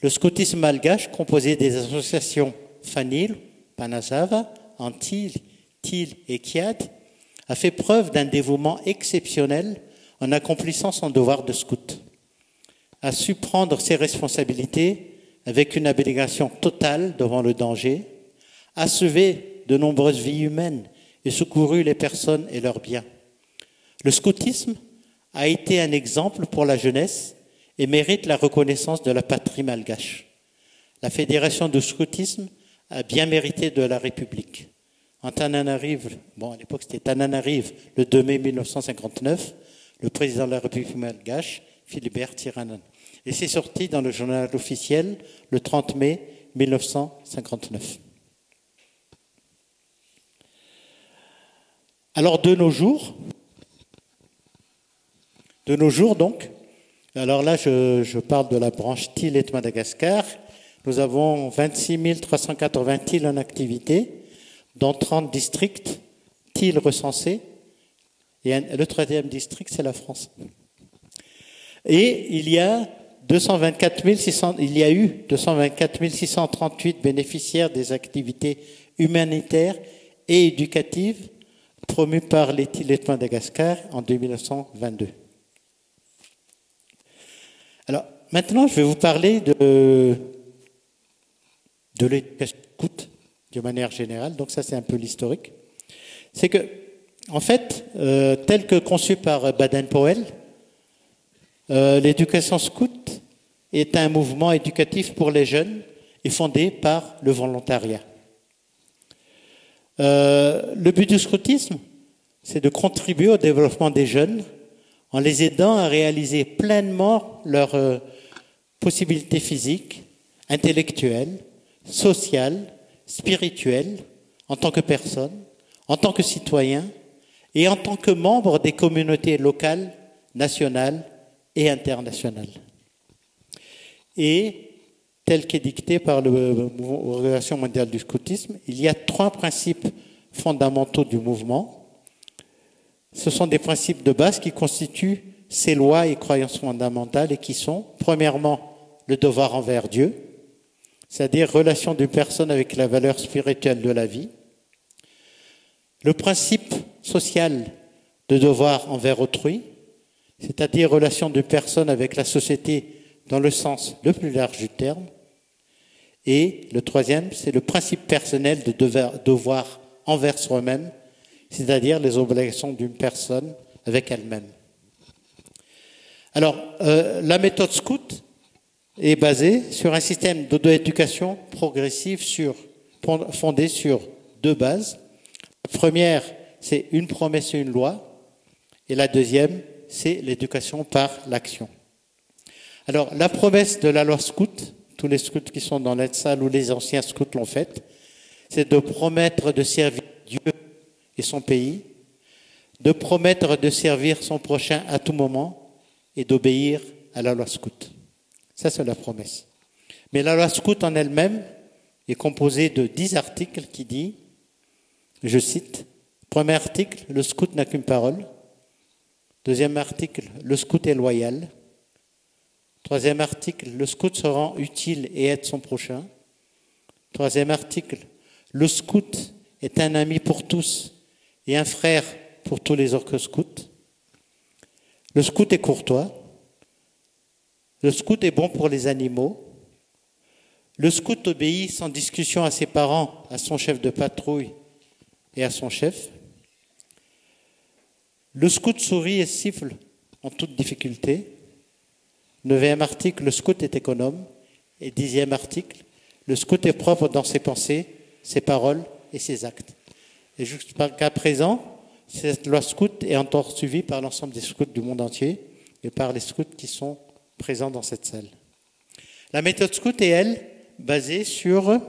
le scoutisme malgache, composé des associations Fanil, Panazava, Antil, Til et Kiad, a fait preuve d'un dévouement exceptionnel en accomplissant son devoir de scout. A su prendre ses responsabilités avec une abnégation totale devant le danger, a sauvé de nombreuses vies humaines et secouru les personnes et leurs biens. Le scoutisme a été un exemple pour la jeunesse et mérite la reconnaissance de la patrie malgache. La Fédération du scoutisme a bien mérité de la République. En Tananarive, à l'époque c'était Tananarive, le 2 mai 1959, le président de la République malgache, Philibert Tirana. Et c'est sorti dans le journal officiel le 30 mai 1959. Alors de nos jours donc, alors là je parle de la branche TIL et de Madagascar, nous avons 26 380 TIL en activité, dans 30 districts, TIL recensés, et le troisième district c'est la France. Et il y a eu 224 638 bénéficiaires des activités humanitaires et éducatives promues par les TIL et de Madagascar en 1922. Alors, maintenant, je vais vous parler de l'éducation scout de manière générale. Donc ça, c'est un peu l'historique. C'est que, en fait, tel que conçu par Baden-Powell, l'éducation scout est un mouvement éducatif pour les jeunes et fondé par le volontariat. Le but du scoutisme, c'est de contribuer au développement des jeunes en les aidant à réaliser pleinement leurs possibilités physiques, intellectuelles, sociales, spirituelles, en tant que personne, en tant que citoyen et en tant que membre des communautés locales, nationales et internationales. Et tel qu'est dicté par l'Organisation mondiale du scoutisme, il y a 3 principes fondamentaux du mouvement. Ce sont des principes de base qui constituent ces lois et croyances fondamentales et qui sont, premièrement, le devoir envers Dieu, c'est-à-dire relation d'une personne avec la valeur spirituelle de la vie. Le principe social de devoir envers autrui, c'est-à-dire relation de personne avec la société dans le sens le plus large du terme. Et le troisième, c'est le principe personnel de devoir envers soi-même, c'est-à-dire les obligations d'une personne avec elle-même. Alors, la méthode scout est basée sur un système d'auto-éducation progressive fondé sur deux bases. La première, c'est une promesse et une loi. Et la deuxième, c'est l'éducation par l'action. Alors, la promesse de la loi scout, tous les scouts qui sont dans cette salle ou les anciens scouts l'ont faite, c'est de promettre de servir Dieu et son pays, de promettre de servir son prochain à tout moment et d'obéir à la loi scout. Ça, c'est la promesse. Mais la loi scout en elle-même est composée de 10 articles qui dit, je cite, premier article, le scout n'a qu'une parole. Deuxième article, le scout est loyal. Troisième article, le scout se rend utile et aide son prochain. Troisième article, le scout est un ami pour tous et un frère pour tous les autres scouts. Le scout est courtois. Le scout est bon pour les animaux. Le scout obéit sans discussion à ses parents, à son chef de patrouille et à son chef. Le scout sourit et siffle en toute difficulté. Neuvième article, le scout est économe. Et dixième article, le scout est propre dans ses pensées, ses paroles et ses actes. Et jusqu'à présent, cette loi scout est encore suivie par l'ensemble des scouts du monde entier et par les scouts qui sont présents dans cette salle. La méthode scout est, elle, basée sur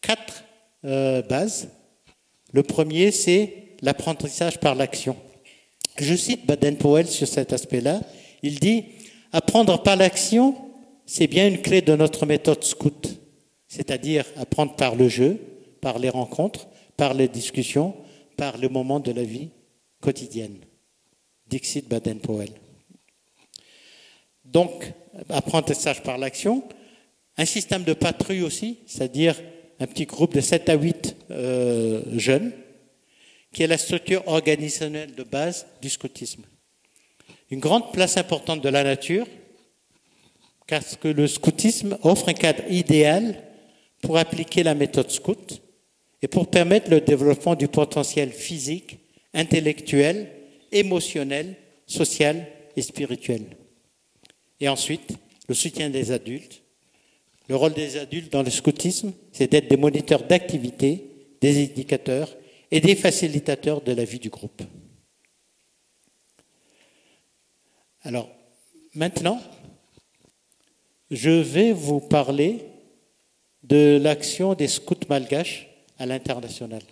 4 bases. Le premier, c'est l'apprentissage par l'action. Je cite Baden-Powell sur cet aspect-là. Il dit « Apprendre par l'action, c'est bien une clé de notre méthode scout, c'est-à-dire apprendre par le jeu, par les rencontres, par les discussions, par les moments de la vie quotidienne. » Dixit Baden-Powell. Donc, apprentissage par l'action, un système de patrouille aussi, c'est-à-dire un petit groupe de 7 à 8 jeunes, qui est la structure organisationnelle de base du scoutisme. Une grande place importante de la nature, parce que le scoutisme offre un cadre idéal pour appliquer la méthode scout et pour permettre le développement du potentiel physique, intellectuel, émotionnel, social et spirituel. Et ensuite, le soutien des adultes. Le rôle des adultes dans le scoutisme, c'est d'être des moniteurs d'activité, des éducateurs et des facilitateurs de la vie du groupe. Alors, maintenant, je vais vous parler de l'action des scouts malgaches à l'international.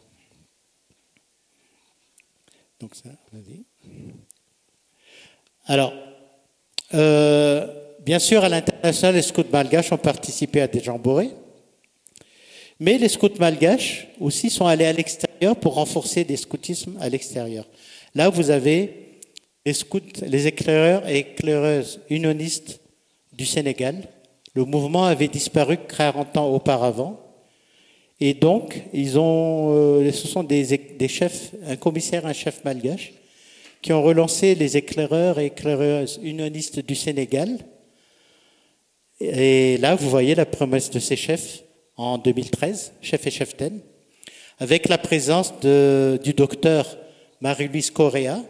Donc ça, vas-y. Alors, bien sûr, à l'international, les scouts malgaches ont participé à des jamborees, mais les scouts malgaches aussi sont allés à l'extérieur pour renforcer des scoutismes à l'extérieur. Là, vous avez les scouts, les éclaireurs et éclaireuses unionistes du Sénégal. Le mouvement avait disparu 40 ans auparavant. Et donc, ce sont des chefs, un commissaire, un chef malgache, qui ont relancé les éclaireurs et éclaireuses unionistes du Sénégal. Et là, vous voyez la promesse de ces chefs en 2013, chef et cheftaine, avec la présence du docteur Marie-Louise Correa.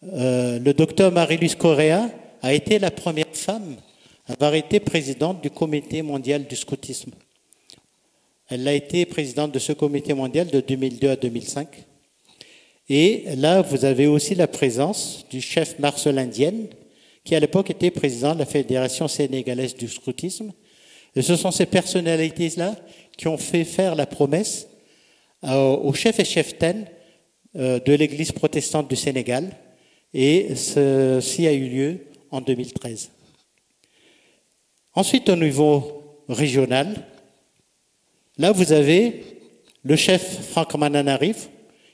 Le docteur Marie-Louise Correa a été la première femme à avoir été présidente du Comité mondial du scoutisme. Elle a été présidente de ce comité mondial de 2002 à 2005. Et là, vous avez aussi la présence du chef Marcelin Dienne, qui à l'époque était président de la Fédération sénégalaise du scoutisme. Et ce sont ces personnalités-là qui ont fait faire la promesse aux chefs et cheftaines de l'Église protestante du Sénégal. Et ceci a eu lieu en 2013. Ensuite, au niveau régional, là, vous avez le chef Franck Mananarif,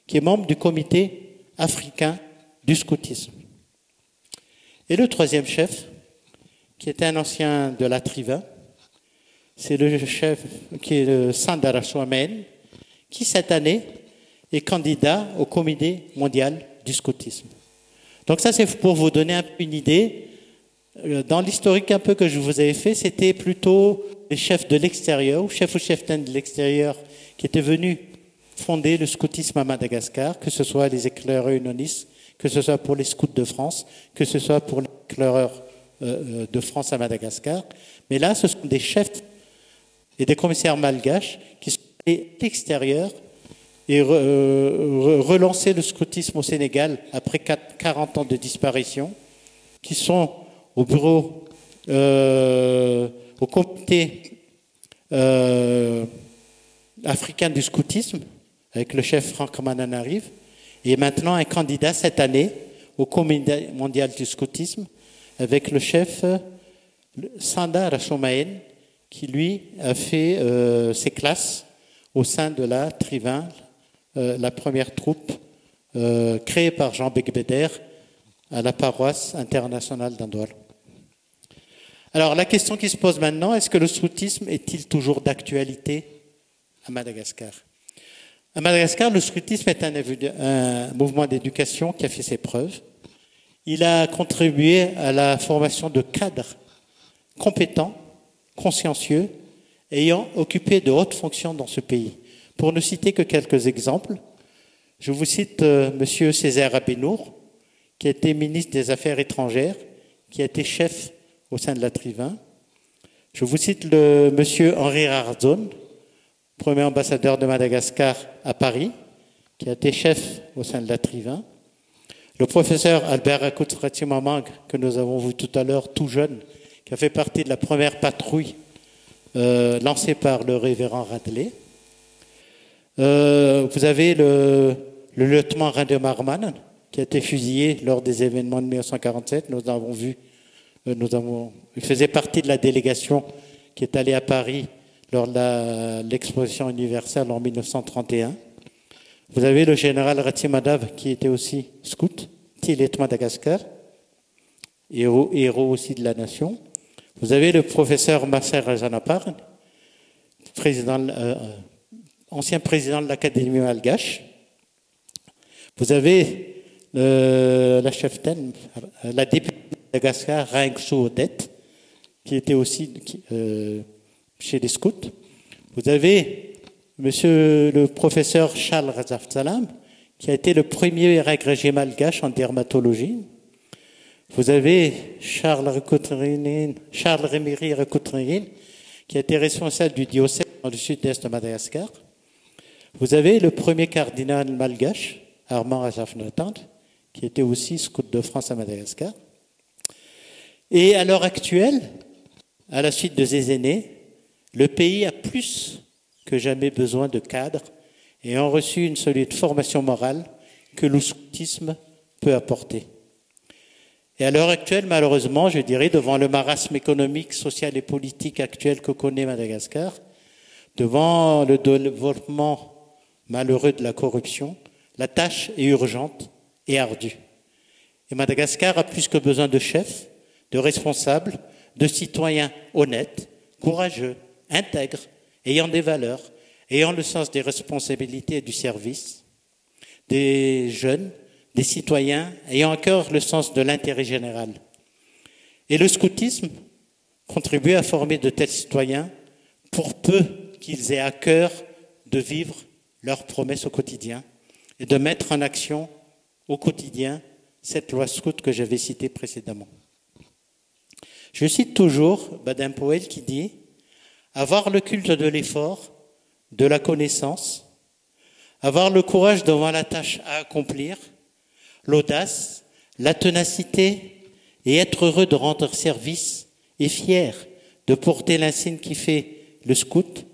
qui est membre du comité africain du scoutisme. Et le troisième chef, qui est un ancien de la Triva, c'est le chef qui est le Sandara Souamen, qui cette année est candidat au comité mondial du scoutisme. Donc ça, c'est pour vous donner un peu une idée. Dans l'historique un peu que je vous avais fait, c'était plutôt les chefs de l'extérieur, ou cheftaines de l'extérieur, qui étaient venus fonder le scoutisme à Madagascar, que ce soit les éclaireurs unionistes, que ce soit pour les scouts de France, que ce soit pour les éclaireurs de France à Madagascar. Mais là, ce sont des chefs et des commissaires malgaches qui sont allés à l'extérieur et relancer le scoutisme au Sénégal après 40 ans de disparition, qui sont au bureau, au comité africain du scoutisme, avec le chef Franck Mananarive, et maintenant un candidat cette année au comité mondial du scoutisme, avec le chef Sanda Rachomaen, qui lui a fait ses classes au sein de la Trivin, la première troupe créée par Jean Becbéder à la paroisse internationale d'Andoual. Alors la question qui se pose maintenant, est-ce que le scoutisme est-il toujours d'actualité à Madagascar? À Madagascar, le scoutisme est un mouvement d'éducation qui a fait ses preuves. Il a contribué à la formation de cadres compétents, consciencieux, ayant occupé de hautes fonctions dans ce pays. Pour ne citer que quelques exemples, je vous cite M. Césaire Abénour, qui a été ministre des Affaires étrangères, qui a été chef au sein de la Trivin. Je vous cite M. Henri Rarzone, premier ambassadeur de Madagascar à Paris, qui a été chef au sein de la Trivin. Le professeur Albert Akoutsratimamang, que nous avons vu tout à l'heure, tout jeune, qui a fait partie de la première patrouille lancée par le révérend Radley. Vous avez le lieutenant Rinde Marman, qui a été fusillé lors des événements de 1947. Nous avons vu, il faisait partie de la délégation qui est allée à Paris lors de l'exposition universelle en 1931. Vous avez le général Ratimadav, qui était aussi scout, Tilet Madagascar, héros aussi de la nation. Vous avez le professeur Marcel Rajanapar, ancien président de l'Académie malgache. Vous avez la cheftaine, la députée de Madagascar, Raeng Odette, qui était aussi chez les scouts. Vous avez monsieur le professeur Charles Razafsalam, qui a été le premier agrégé malgache en dermatologie. Vous avez Charles Réméry Rekoutrinin, qui a été responsable du diocèse dans le sud-est de Madagascar. Vous avez le premier cardinal malgache, Armand Rajafnatant, qui était aussi scout de France à Madagascar. Et à l'heure actuelle, à la suite de ces aînés, le pays a plus que jamais besoin de cadres ayant reçu une solide formation morale que le scoutisme peut apporter. Et à l'heure actuelle, malheureusement, je dirais, devant le marasme économique, social et politique actuel que connaît Madagascar, devant le développement malheureux de la corruption, la tâche est urgente et ardue. Et Madagascar a plus que besoin de chefs, de responsables, de citoyens honnêtes, courageux, intègres, ayant des valeurs, ayant le sens des responsabilités et du service, des jeunes, des citoyens, ayant à cœur le sens de l'intérêt général. Et le scoutisme contribue à former de tels citoyens pour peu qu'ils aient à cœur de vivre leurs promesses au quotidien et de mettre en action au quotidien cette loi scout que j'avais citée précédemment. Je cite toujours Baden-Powell qui dit « Avoir le culte de l'effort, de la connaissance, avoir le courage devant la tâche à accomplir, l'audace, la ténacité et être heureux de rendre service et fier de porter l'insigne qui fait le scout,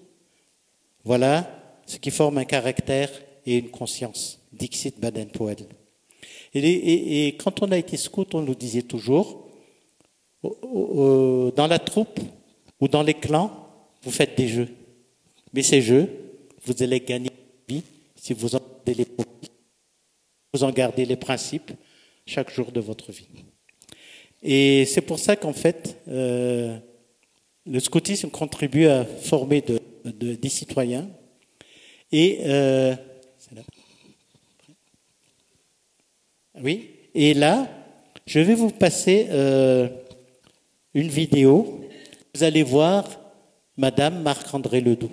voilà ce qui forme un caractère et une conscience, dixit Baden-Powell. Et quand on a été scout, on nous disait toujours, dans la troupe ou dans les clans, vous faites des jeux. Mais ces jeux, vous allez gagner une vie si vous en gardez les principes chaque jour de votre vie. Et c'est pour ça qu'en fait, le scoutisme contribue à former des citoyens. Et Oui, et là, je vais vous passer une vidéo. Vous allez voir Madame Marc-André Ledoux.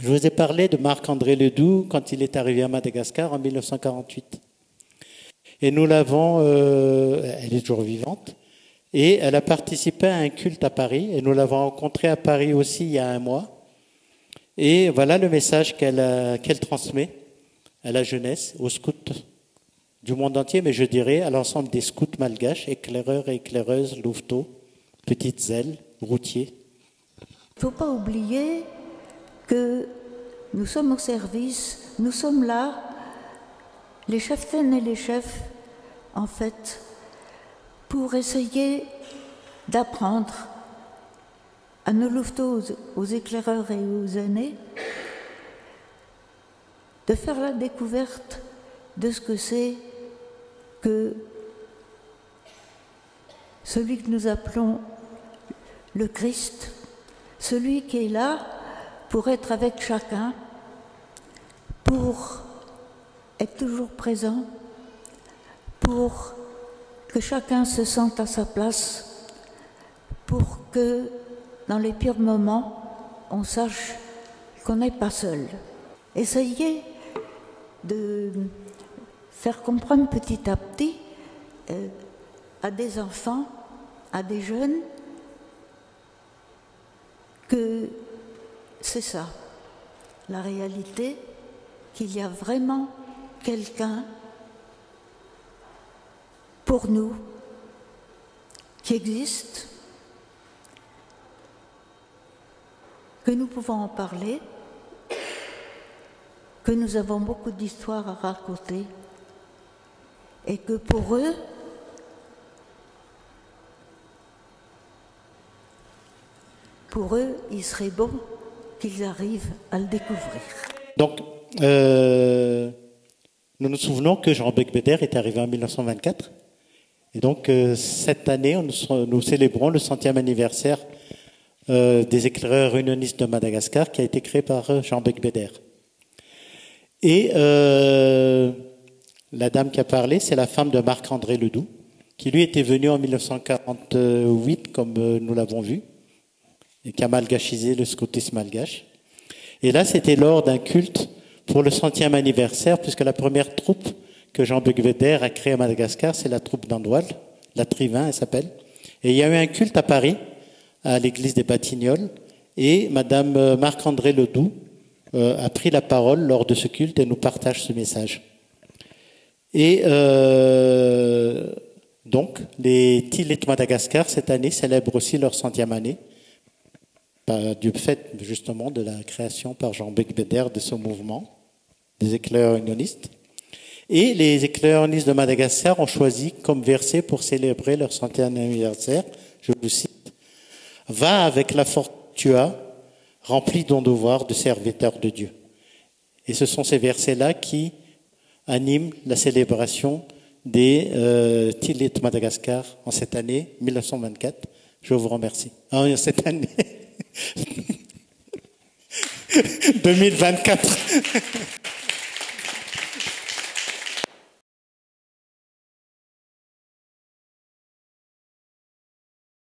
Je vous ai parlé de Marc-André Ledoux quand il est arrivé à Madagascar en 1948. Et nous l'avons, elle est toujours vivante, et elle a participé à un culte à Paris, et nous l'avons rencontrée à Paris aussi il y a un mois. Et voilà le message qu'elle transmet à la jeunesse, aux scouts du monde entier, mais je dirais à l'ensemble des scouts malgaches, éclaireurs et éclaireuses, louveteaux, petites ailes, routiers. Il ne faut pas oublier que nous sommes au service, nous sommes là, les cheftaines et les chefs, en fait, pour essayer d'apprendre à nos louveteaux, aux éclaireurs et aux aînés, de faire la découverte de ce que c'est que celui que nous appelons le Christ, celui qui est là pour être avec chacun, pour être toujours présent, pour que chacun se sente à sa place, pour que dans les pires moments, on sache qu'on n'est pas seul. Essayez de faire comprendre petit à petit à des enfants, à des jeunes, que c'est ça, la réalité, qu'il y a vraiment quelqu'un pour nous qui existe, que nous pouvons en parler, que nous avons beaucoup d'histoires à raconter et que pour eux, il serait bon qu'ils arrivent à le découvrir. Donc, nous nous souvenons que Jean Becbéder est arrivé en 1924. Et donc, cette année, nous célébrons le 100e anniversaire des éclaireurs unionistes de Madagascar qui a été créé par Jean Becbéder. Et la dame qui a parlé, c'est la femme de Marc-André Ledoux, qui lui était venu en 1948, comme nous l'avons vu, et qui a malgachisé le scoutisme malgache. Et là, c'était lors d'un culte pour le 100e anniversaire, puisque la première troupe que Jean Becbéder a créée à Madagascar, c'est la troupe d'Andoual, la Trivin, elle s'appelle. Et il y a eu un culte à Paris, à l'église des Batignolles, et Madame Marc-André Ledoux a pris la parole lors de ce culte et nous partage ce message. Et donc, les Tilets de Madagascar, cette année, célèbrent aussi leur 100e année, du fait justement de la création par Jean Becbéder de ce mouvement des éclaireurs unionistes. Et les éclaireurs unionistes de Madagascar ont choisi comme verset pour célébrer leur 100e anniversaire, je vous cite, « Va avec la force que tu as, remplis ton devoir de serviteur de Dieu ». Et ce sont ces versets-là qui animent la célébration des Tilets de Madagascar en cette année 1924. Je vous remercie. En cette année 2024.